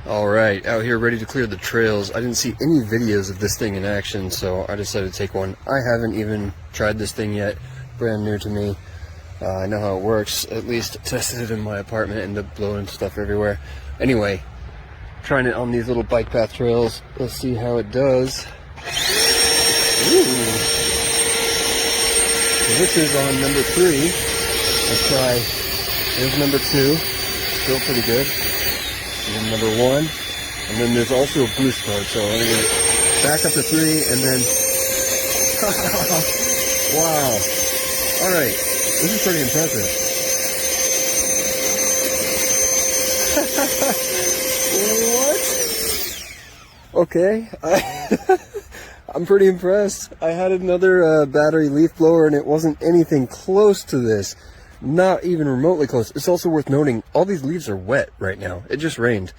Alright, out here ready to clear the trails. I didn't see any videos of this thing in action, so I decided to take one. I haven't even tried this thing yet, brand new to me. I know how it works, at least tested it in my apartment, ended up blowing stuff everywhere. Anyway, trying it on these little bike path trails. Let's see how it does. Ooh. So this is on number 3. Let's try, here's number 2, still pretty good. And then number 1, and then there's also a boost mode, so I'm going to back up to 3, and then, wow, alright, this is pretty impressive. What? Okay, I'm pretty impressed. I had another battery leaf blower, and it wasn't anything close to this. Not even remotely close. It's also worth noting, all these leaves are wet right now. It just rained,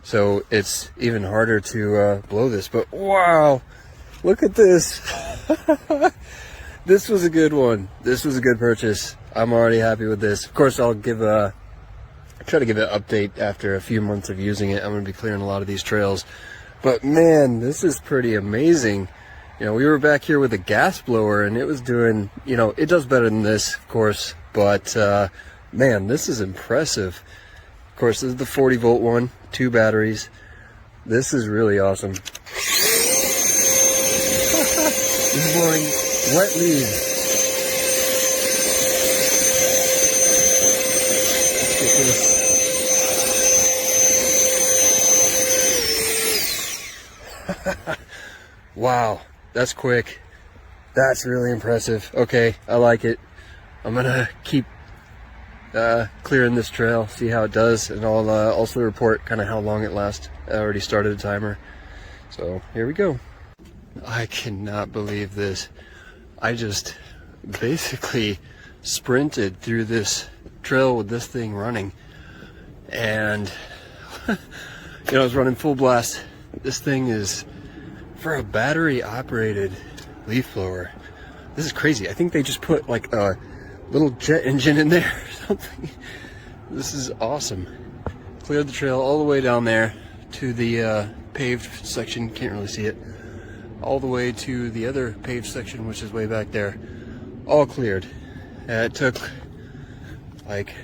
so it's even harder to blow this. But wow, look at this. This was a good one. This was a good purchase. I'm already happy with this. Of course, I'll try to give an update after a few months of using it. I'm going to be clearing a lot of these trails. But man, this is pretty amazing. You know, we were back here with a gas blower, and it was doing, you know, it does better than this, of course. But, man, this is impressive. Of course, this is the 40 volt one, 2 batteries. This is really awesome. This is blowing wet leaves. Let's get this. Wow, that's quick. That's really impressive. Okay, I like it. I'm gonna keep clearing this trail, see how it does, and I'll also report kind of how long it lasts. I already started a timer, so here we go. I cannot believe this. I just basically sprinted through this trail with this thing running, and you know, I was running full blast. This thing is, for a battery operated leaf blower, this is crazy. I think they just put like a little jet engine in there or something. This is awesome. Cleared the trail all the way down there to the paved section, can't really see it, all the way to the other paved section, which is way back there. All cleared. It took like,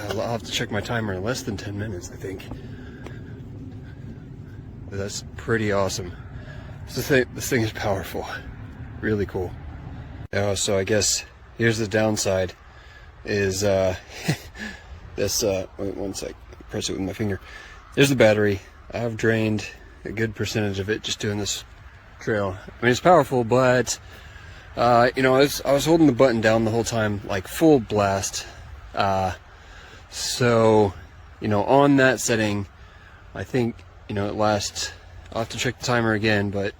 I'll have to check my timer, less than 10 minutes I think. But that's pretty awesome. This thing is powerful. Really cool. So I guess here's the downside, is this, wait one sec, press it with my finger. There's the battery. I've drained a good percentage of it just doing this trail. I mean, it's powerful, but, you know, I was holding the button down the whole time, like full blast. So, you know, on that setting, I think, you know, it lasts, I'll have to check the timer again, but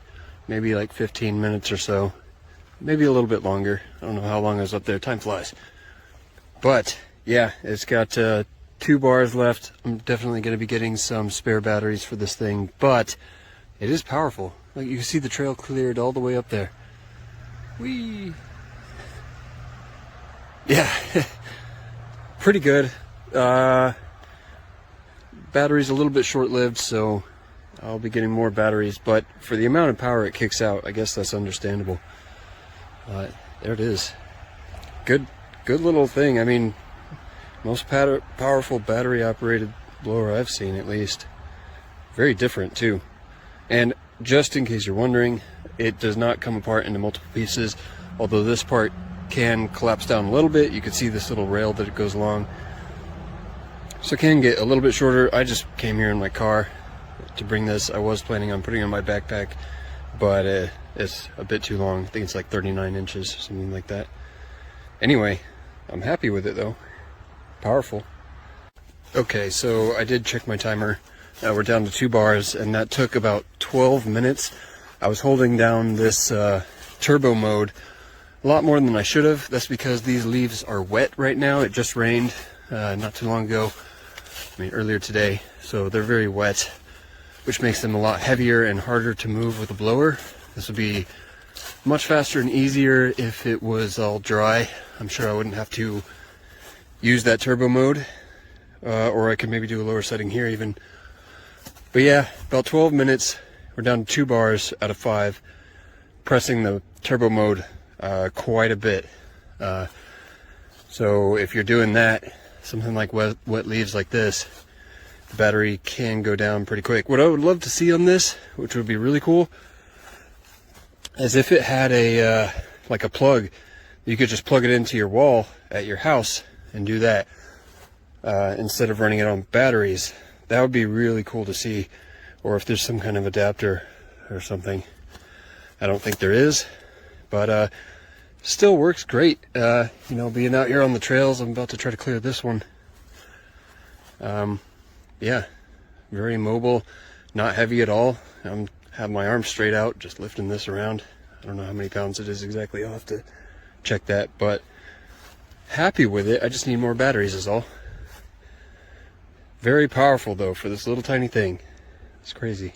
maybe like 15 minutes or so. Maybe a little bit longer. I don't know how long I was up there. Time flies. But yeah, it's got 2 bars left. I'm definitely going to be getting some spare batteries for this thing, but it is powerful. Like, you can see the trail cleared all the way up there. Whee! Yeah, pretty good. Battery's a little bit short-lived, so I'll be getting more batteries, but for the amount of power it kicks out, I guess that's understandable. There it is. Good little thing. I mean, most powerful battery operated blower I've seen, at least. Very different too. And just in case you're wondering, it does not come apart into multiple pieces, although this part can collapse down a little bit. You can see this little rail that it goes along, so it can get a little bit shorter. I just came here in my car to bring this. I was planning on putting it in my backpack, but it's a bit too long. I think it's like 39 inches, something like that. Anyway, I'm happy with it though. Powerful. Okay, so I did check my timer. We're down to 2 bars, and that took about 12 minutes. I was holding down this turbo mode a lot more than I should have. That's because these leaves are wet right now. It just rained not too long ago. I mean, earlier today. So they're very wet, which makes them a lot heavier and harder to move with a blower. This would be much faster and easier if it was all dry. I'm sure I wouldn't have to use that turbo mode, or I could maybe do a lower setting here even. But yeah, about 12 minutes. We're down to 2 bars out of 5, pressing the turbo mode quite a bit. So if you're doing that, something like wet leaves like this, the battery can go down pretty quick. What I would love to see on this, which would be really cool, is if it had a like a plug, you could just plug it into your wall at your house and do that instead of running it on batteries. That would be really cool to see. Or if there's some kind of adapter or something. I don't think there is, but still works great. You know, being out here on the trails, I'm about to try to clear this one. Yeah, very mobile, not heavy at all. I'm have my arms straight out, just lifting this around. I don't know how many pounds it is exactly. I'll have to check that, but happy with it. I just need more batteries is all. Very powerful though for this little tiny thing. It's crazy.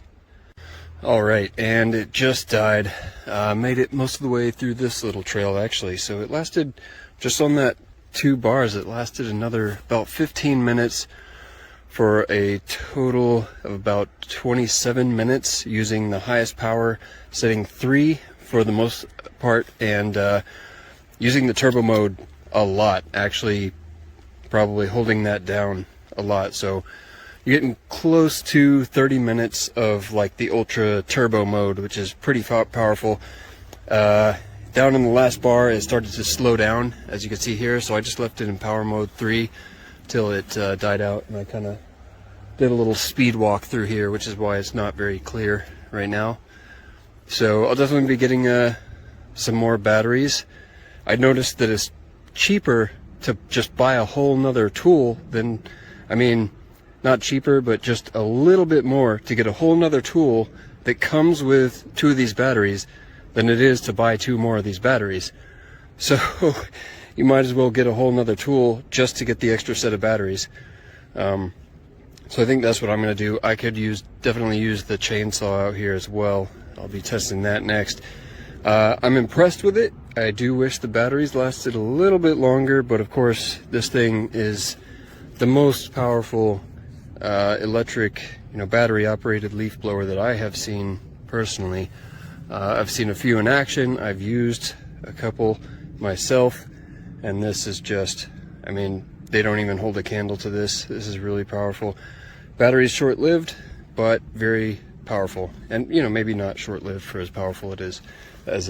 All right, and it just died. Made it most of the way through this little trail actually. So it lasted, just on that 2 bars, it lasted another about 15 minutes for a total of about 27 minutes using the highest power, setting 3 for the most part, and using the turbo mode a lot, actually probably holding that down a lot. So you're getting close to 30 minutes of like the ultra turbo mode, which is pretty powerful. Down in the last bar it started to slow down, as you can see here, so I just left it in power mode 3 till it died out, and I kind of did a little speed walk through here, which is why it's not very clear right now. So I'll definitely be getting some more batteries. I noticed that it's cheaper to just buy a whole nother tool than, I mean, not cheaper, but just a little bit more to get a whole nother tool that comes with 2 of these batteries than it is to buy 2 more of these batteries. So you might as well get a whole nother tool just to get the extra set of batteries. So I think that's what I'm going to do. I could definitely use the chainsaw out here as well. I'll be testing that next. I'm impressed with it. I do wish the batteries lasted a little bit longer, but of course this thing is the most powerful electric, battery operated leaf blower that I have seen personally. I've seen a few in action. I've used a couple myself, and this is just, I mean, they don't even hold a candle to this. This is really powerful. Battery's short-lived, but very powerful, and maybe not short-lived for as powerful as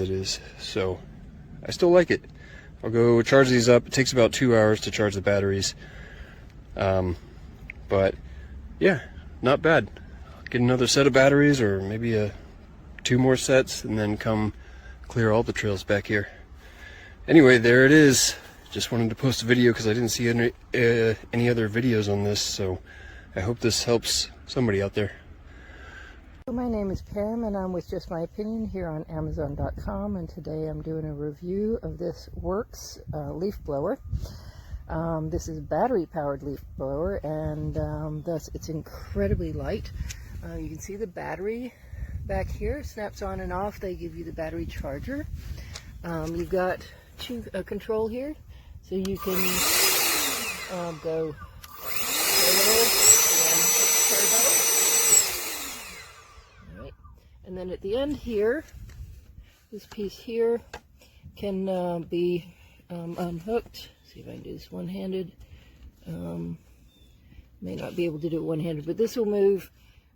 it is. So I still like it. I'll go charge these up. It takes about 2 hours to charge the batteries, but yeah, not bad. Get another set of batteries, or maybe 2 more sets, and then come clear all the trails back here. Anyway, there it is. Just wanted to post a video because I didn't see any other videos on this, so I hope this helps somebody out there. My name is Pam, and I'm with Just My Opinion here on Amazon.com, and today I'm doing a review of this WORX leaf blower. This is a battery-powered leaf blower, and thus it's incredibly light. You can see the battery back here snaps on and off. They give you the battery charger. You've got a control here, so you can go little and turbo. All right. And then at the end here, this piece here can be unhooked. See if I can do this one-handed. May not be able to do it one-handed, but this will move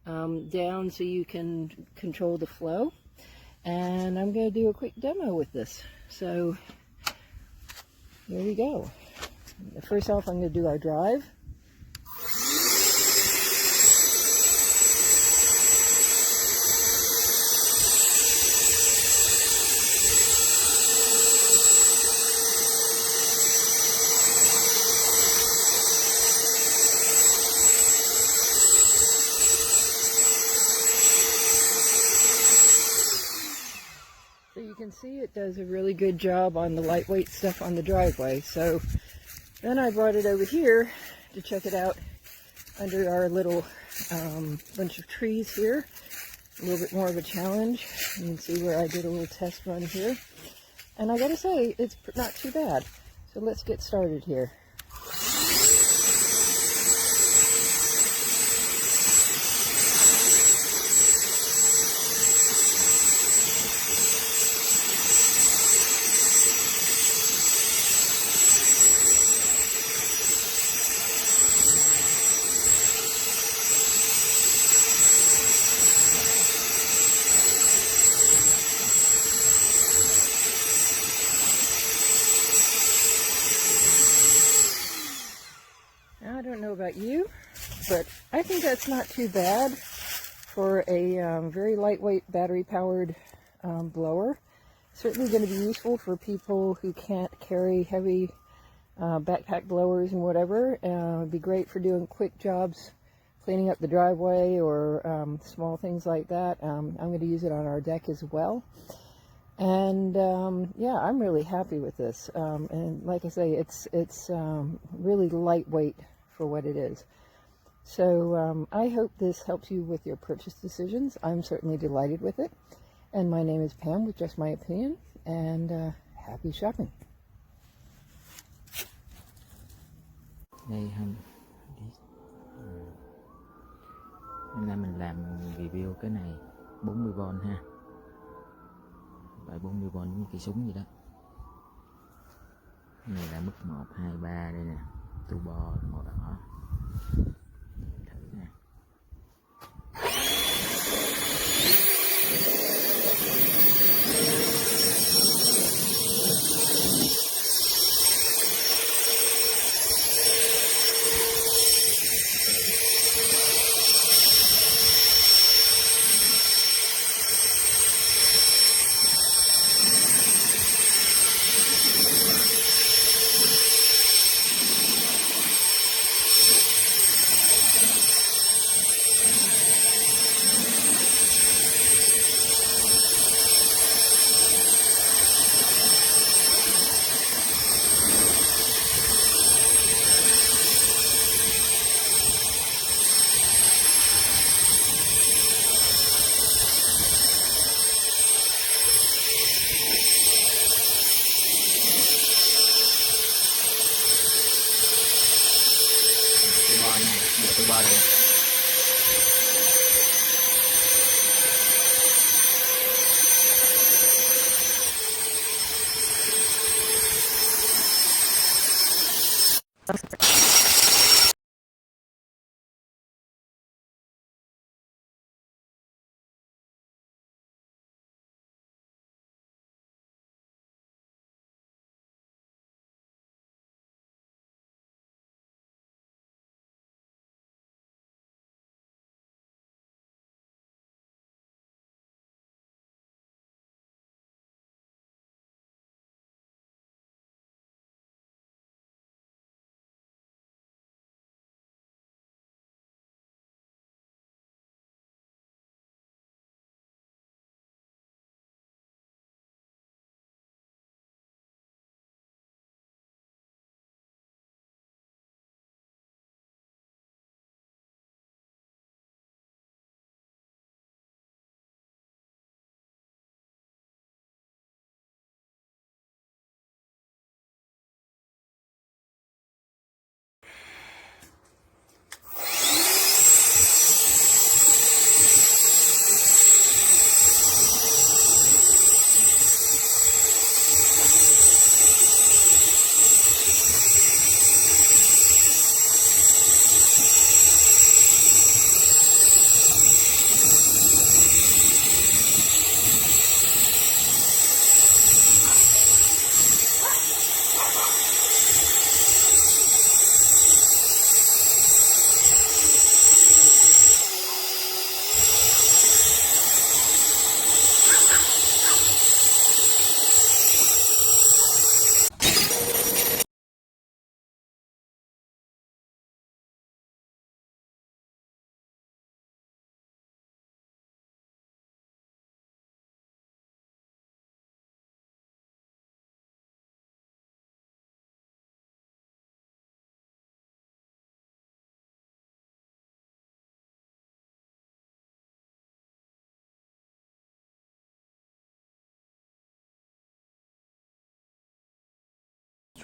down so you can control the flow. And I'm going to do a quick demo with this. So here we go. First off, I'm going to do our drive. So you can see it does a really good job on the lightweight stuff on the driveway. So then I brought it over here to check it out under our little bunch of trees here. A little bit more of a challenge. You can see where I did a little test run here. And I gotta say, it's not too bad. So let's get started here. but I think that's not too bad for a very lightweight battery-powered blower. Certainly going to be useful for people who can't carry heavy backpack blowers and whatever. It'd be great for doing quick jobs, cleaning up the driveway or small things like that. I'm going to use it on our deck as well. And yeah, I'm really happy with this. And like I say, it's really lightweight for what it is. So I hope this helps you with your purchase decisions. I'm certainly delighted with it. And my name is Pam with Just My Opinion, and happy shopping. Đây hôm hôm nay mình làm review cái này 40V ha, loại 40V giống như cây súng vậy đó. Cái này là mức 1, 2, 3 đây nè, turbo màu đỏ. Thử nè. Turbo đây.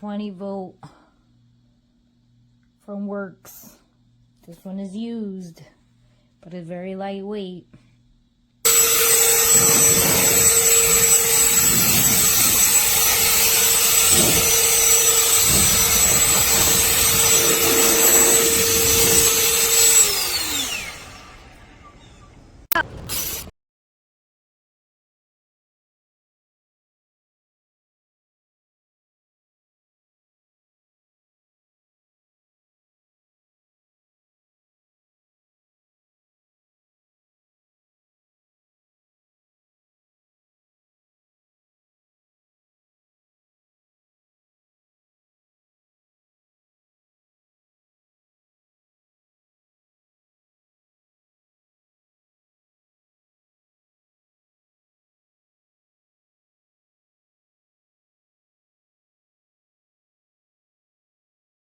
.20V from WORX. This one is used, but it's very lightweight.